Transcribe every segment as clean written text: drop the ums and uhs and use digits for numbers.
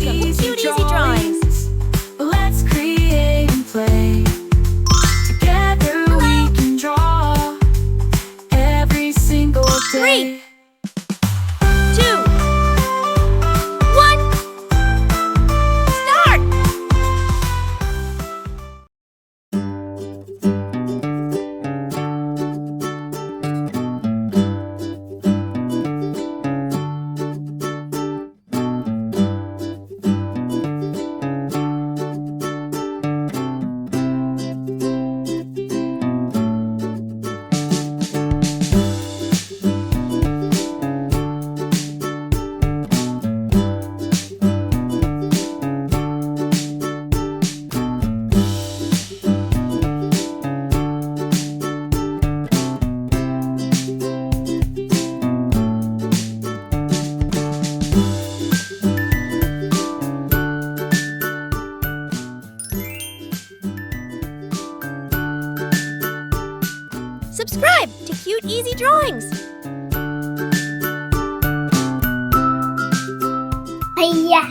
Welcome to Cute Easy Drawings. Let's create and play. Together we can draw every single day. 3, 2, 1, start! Subscribe to Cute Easy Drawings. Hiya.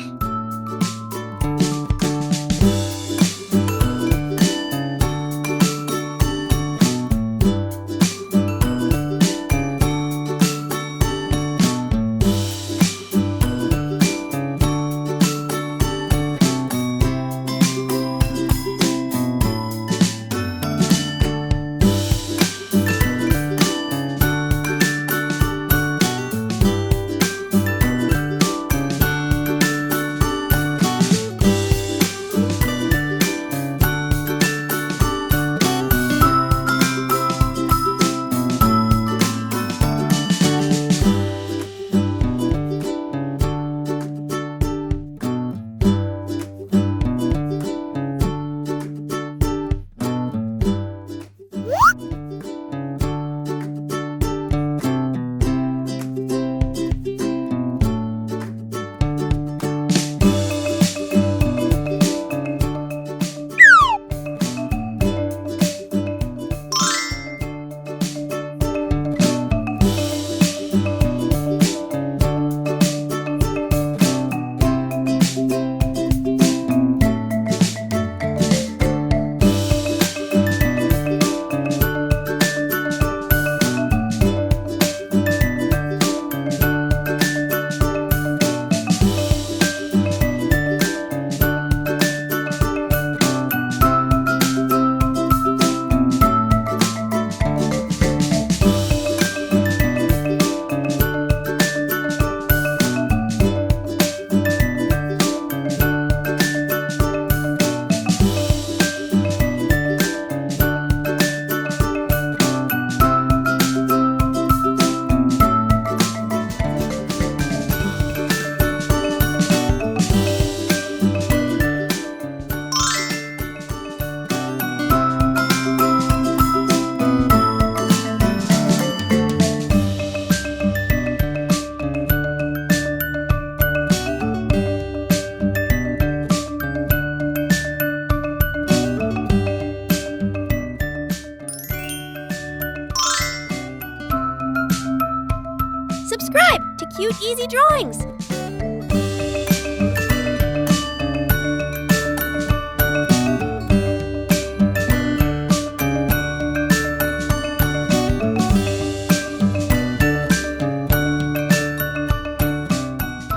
Subscribe to Cute Easy Drawings.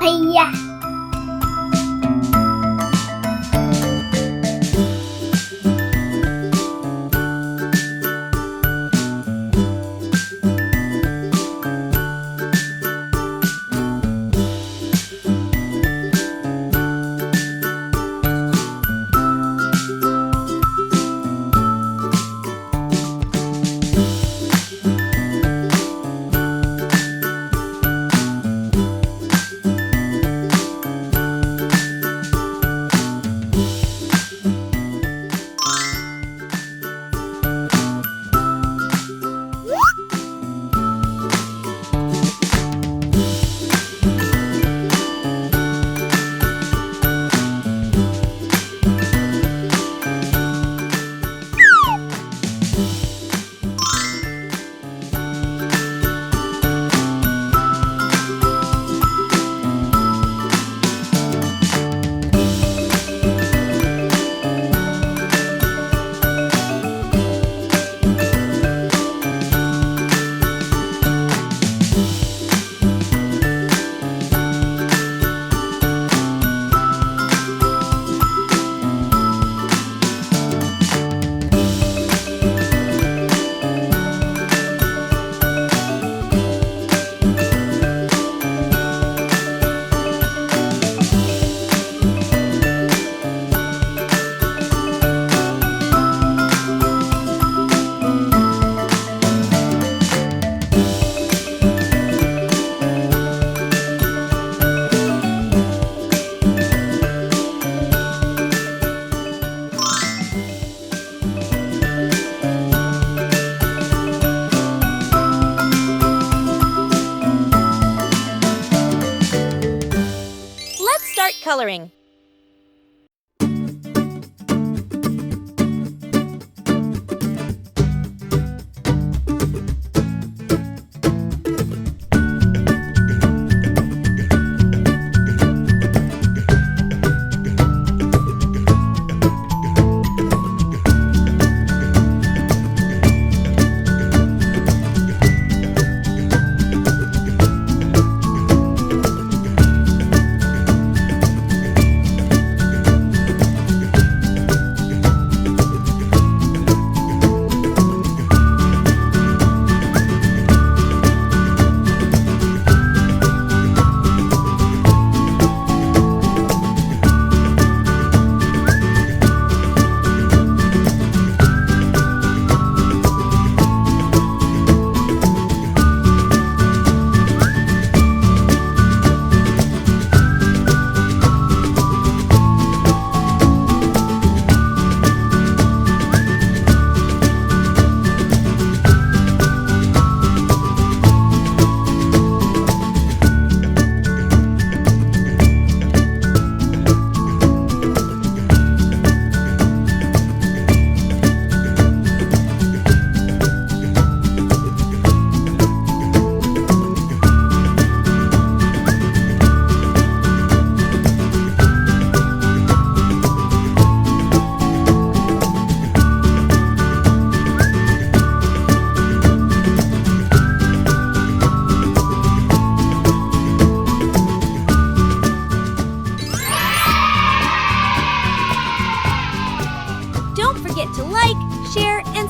Hiya.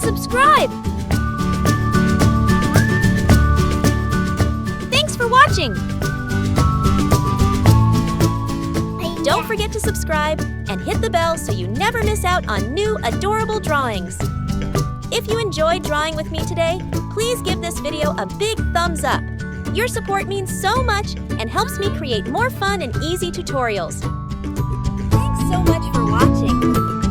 and subscribe. Thanks for watching. Don't forget to subscribe and hit the bell so you never miss out on new adorable drawings. If you enjoyed drawing with me today, please give this video a big thumbs up. Your support means so much and helps me create more fun and easy tutorials. Thanks so much for watching.